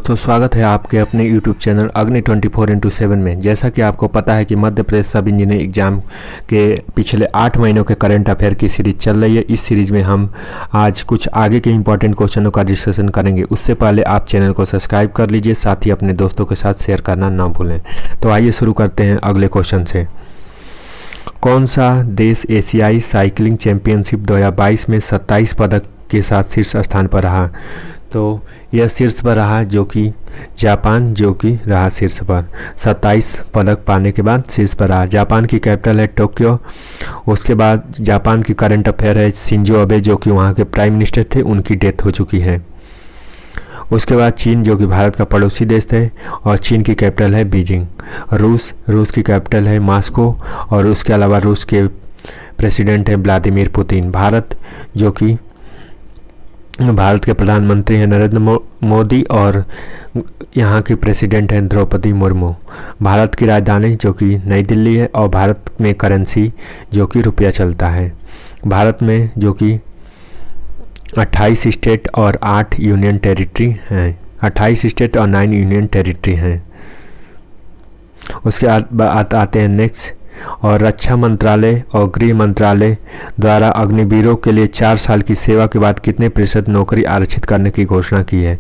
दोस्तों, स्वागत है आपके अपने YouTube चैनल अग्नि 24x7 में। जैसा कि आपको पता है कि मध्य प्रदेश सब इंजीनियरिंग एग्जाम के पिछले 8 महीनों के करंट अफेयर की सीरीज चल रही है। इस सीरीज में हम आज कुछ आगे के इंपॉर्टेंट क्वेश्चनों का डिस्कशन करेंगे। उससे पहले आप चैनल को सब्सक्राइब कर लीजिए, साथ ही अपने दोस्तों के साथ शेयर करना ना भूलें। तो आइए शुरू करते हैं अगले क्वेश्चन से। कौन सा देश एशियाई साइकिलिंग चैंपियनशिप 2022 में 27 पदक के साथ शीर्ष स्थान पर रहा? तो यह शीर्ष पर रहा जो कि जापान, जो कि रहा शीर्ष पर 27 पदक पाने के बाद शीर्ष पर रहा। जापान की कैपिटल है टोक्यो। उसके बाद जापान की करंट अफेयर है शिंजो अबे, जो कि वहाँ के प्राइम मिनिस्टर थे, उनकी डेथ हो चुकी है। उसके बाद चीन, जो कि भारत का पड़ोसी देश थे, और चीन की कैपिटल है बीजिंग। रूस की कैपिटल है मॉस्को, और उसके अलावा रूस के प्रेसिडेंट है व्लादिमीर पुतिन। भारत के प्रधानमंत्री हैं नरेंद्र मोदी, और यहाँ की प्रेसिडेंट हैं द्रौपदी मुर्मू। भारत की राजधानी जो कि नई दिल्ली है, और भारत में करेंसी जो कि रुपया चलता है। भारत में जो कि 28 स्टेट और 8 यूनियन टेरिटरी हैं। 28 स्टेट और 9 यूनियन टेरिटरी हैं। उसके बाद आते हैं नेक्स्ट। और रक्षा मंत्रालय और गृह मंत्रालय द्वारा अग्निवीरों के लिए 4 साल की सेवा के बाद कितने प्रतिशत नौकरी आरक्षित करने की घोषणा की है?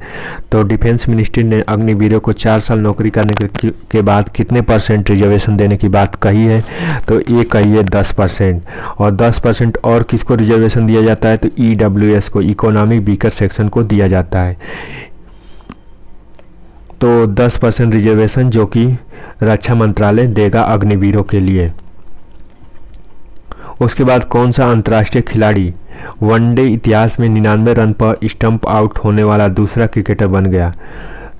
तो डिफेंस मिनिस्ट्री ने अग्निवीरों को 4 साल नौकरी करने के बाद कितने % रिजर्वेशन देने की बात कही है? तो ये कही है 10%। और 10% और किसको रिजर्वेशन दिया जाता है? तो EWS को, इकोनॉमिक वीकर सेक्शन को दिया जाता है। तो 10% रिजर्वेशन जो कि रक्षा मंत्रालय देगा अग्निवीरों के लिए। उसके बाद कौन सा अंतर्राष्ट्रीय खिलाड़ी वनडे इतिहास में 99 रन पर स्टंप आउट होने वाला दूसरा क्रिकेटर बन गया?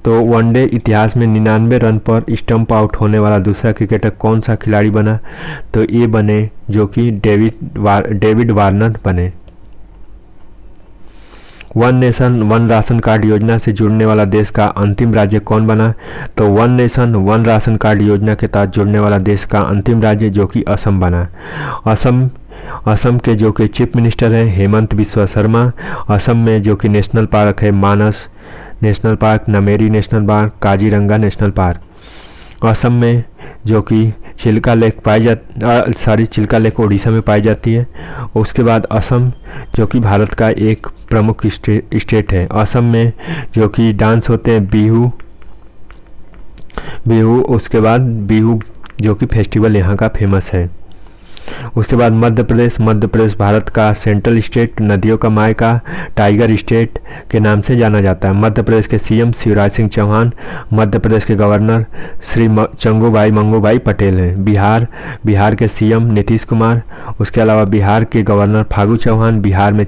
तो वनडे इतिहास में 99 रन पर स्टंप आउट होने वाला दूसरा क्रिकेटर कौन सा खिलाड़ी बना? तो ये बने जो कि डेविड वार्नर बने। One nation one ration card योजना से जुड़ने वाला देश का अंतिम राज्य कौन बना? तो one nation one ration card योजना के तहत जुड़ने वाला देश का अंतिम राज्य जो कि असम बना। असम के जो कि चीफ मिनिस्टर हैं हेमंत बिस्वा शर्मा। असम में जो कि नेशनल पार्क है Manas national park, Nameri national park, Kaziranga national park. Assam में जो कि चिल्का लेक उड़ीसा में पाई जाती है। उसके बाद असम जो कि भारत का एक प्रमुख स्टेट है। असम में जो कि डांस होते हैं बिहू। उसके बाद बिहू जो कि फेस्टिवल यहाँ का फेमस है। उसके बाद मध्य प्रदेश भारत का सेंट्रल स्टेट, नदियों का मायका, टाइगर स्टेट के नाम से जाना जाता है। मध्य प्रदेश के CM शिवराज सिंह चौहान, मध्य प्रदेश के गवर्नर श्री मंगूभाई पटेल हैं। बिहार के CM नीतीश कुमार। उसके अलावा बिहार के गवर्नर फागू चौहान। बिहार में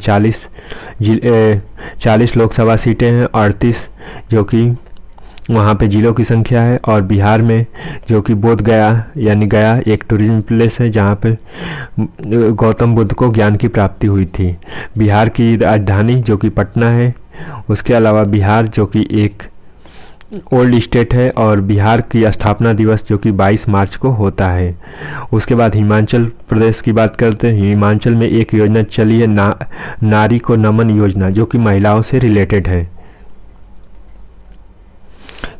40 लोकसभा सीटें हैं, 38 जो कि वहाँ पे जिलों की संख्या है। और बिहार में जो कि बोध गया यानी गया एक टूरिज्म प्लेस है, जहाँ पे गौतम बुद्ध को ज्ञान की प्राप्ति हुई थी। बिहार की राजधानी जो कि पटना है। उसके अलावा बिहार जो कि एक ओल्ड स्टेट है, और बिहार की स्थापना दिवस जो कि 22 मार्च को होता है। उसके बाद हिमाचल प्रदेश की बात करते हैं। हिमाचल में एक योजना चली है नारी को नमन योजना, जो कि महिलाओं से रिलेटेड है।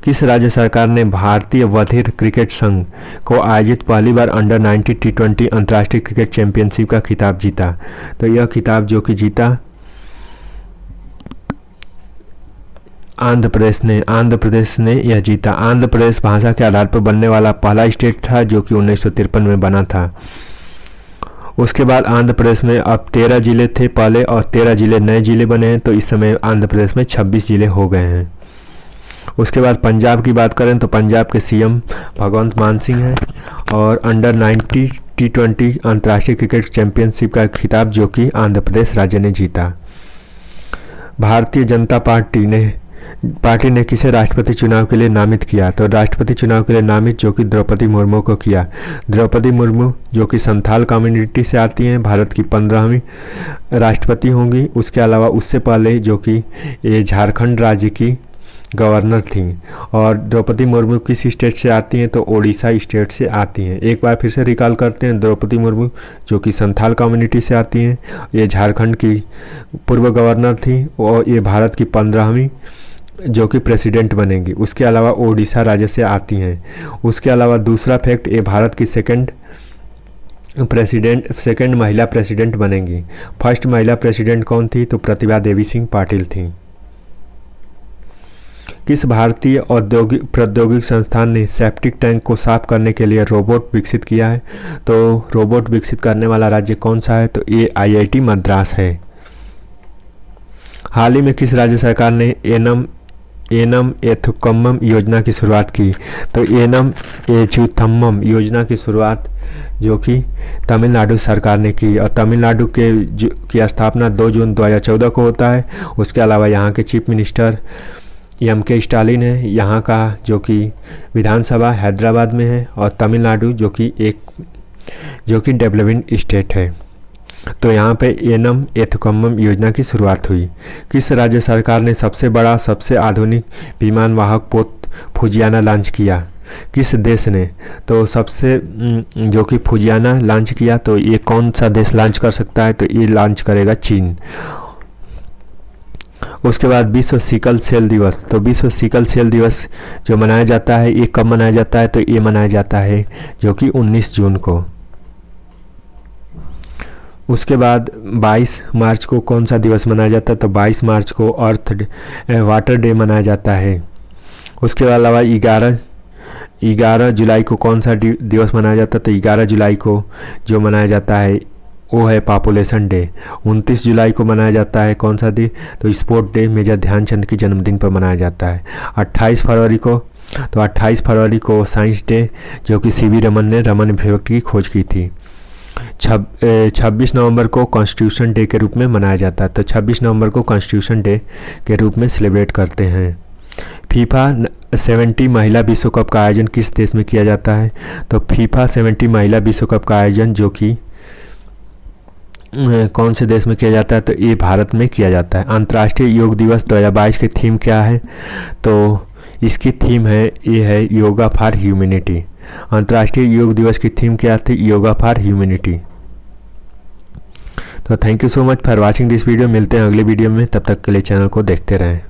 किस राज्य सरकार ने भारतीय बधिर क्रिकेट संघ को आयोजित पहली बार अंडर-19 T20 अंतर्राष्ट्रीय क्रिकेट चैंपियनशिप का खिताब जीता? तो यह खिताब जो कि जीता आंध्र प्रदेश ने यह जीता। आंध्र प्रदेश भाषा के आधार पर बनने वाला पहला स्टेट था जो कि 1953 में बना था। उसके बाद आंध्र प्रदेश में अब 13 जिले थे पहले, और 13 जिले नए जिले बने हैं। तो इस समय आंध्र प्रदेश में 26 जिले हो गए हैं। उसके बाद पंजाब की बात करें तो पंजाब के CM भगवंत मान सिंह हैं, और अंडर-19 T20 अंतर्राष्ट्रीय क्रिकेट चैंपियनशिप का खिताब जो कि आंध्र प्रदेश राज्य ने जीता। भारतीय जनता पार्टी ने किसे राष्ट्रपति चुनाव के लिए नामित किया? तो राष्ट्रपति चुनाव के लिए नामित जो कि द्रौपदी मुर्मू को किया। द्रौपदी मुर्मू जो कि संथाल कम्युनिटी से आती हैं, भारत की 15वीं राष्ट्रपति होंगी। उसके अलावा उससे पहले जो कि ये झारखंड राज्य की गवर्नर थी। और द्रौपदी मुर्मू किस स्टेट से आती हैं? तो ओडिशा स्टेट से आती हैं। एक बार फिर से रिकॉल करते हैं। द्रौपदी मुर्मू जो कि संथाल कम्युनिटी से आती हैं, ये झारखंड की पूर्व गवर्नर थी, और ये भारत की 15वीं जो कि प्रेसिडेंट बनेंगी। उसके अलावा ओडिशा राज्य से आती हैं। उसके अलावा दूसरा फैक्ट, ये भारत की सेकंड महिला प्रेसिडेंट बनेंगी। फर्स्ट महिला प्रेसिडेंट कौन थी? तो प्रतिभा देवी सिंह पाटिल थी। किस भारतीय औद्योगिक प्रौद्योगिक संस्थान ने सेप्टिक टैंक को साफ करने के लिए रोबोट विकसित किया है? तो रोबोट विकसित करने वाला राज्य कौन सा है? तो ये IIT मद्रास है। हाल ही में किस राज्य सरकार ने एनम एथुकम्मम योजना की शुरुआत की? तो एनम एथुकम्मम योजना की शुरुआत जो कि तमिलनाडु सरकार ने की, और तमिलनाडु की स्थापना 2 जून 2014 को होता है। उसके अलावा यहाँ के चीफ मिनिस्टर MK स्टालिन है। यहाँ का जो कि विधानसभा हैदराबाद में है, और तमिलनाडु जो कि डेवलपिंग स्टेट है। तो यहाँ पे एनम एथुकम्मम योजना की शुरुआत हुई। किस राज्य सरकार ने सबसे बड़ा सबसे आधुनिक विमान वाहक पोत फुजियाना लॉन्च किया? किस देश ने? तो सबसे जो कि फुजियाना लॉन्च किया, तो ये कौन सा देश लॉन्च कर सकता है? तो ये लॉन्च करेगा चीन। उसके बाद विश्व सिकल सेल दिवस। तो विश्व सिकल सेल दिवस जो मनाया जाता है, ये कब मनाया जाता है? तो ये मनाया जाता है जो कि 19 जून को। उसके बाद 22 मार्च को कौन सा दिवस मनाया जाता है? तो 22 मार्च को वाटर डे मनाया जाता है। उसके अलावा 11 जुलाई को कौन सा दिवस मनाया जाता है? तो 11 जुलाई को जो मनाया जाता है वो है पॉपुलेशन डे। 29 जुलाई को मनाया जाता है कौन सा डे? तो स्पोर्ट डे, मेजर ध्यानचंद के जन्मदिन पर मनाया जाता है। 28 फरवरी को साइंस डे, जो कि CV रमन ने रमन इफेक्ट की खोज की थी। 26 नवंबर को कॉन्स्टिट्यूशन डे के रूप में मनाया जाता है। तो 26 नवंबर को कॉन्स्टिट्यूशन डे के रूप में सेलिब्रेट करते हैं। फीफा 70 महिला विश्व कप का आयोजन किस देश में किया जाता है? तो फीफा 70 महिला विश्व कप का आयोजन जो कि कौन से देश में किया जाता है? तो ये भारत में किया जाता है। अंतर्राष्ट्रीय योग दिवस 2022 की थीम क्या है? तो इसकी थीम ये है योगा फॉर ह्यूमैनिटी। अंतर्राष्ट्रीय योग दिवस की थीम क्या थी? Yoga for humanity. तो thank you so much for watching this video. मिलते हैं अगले वीडियो में, तब तक के लिए चैनल को देखते रहें।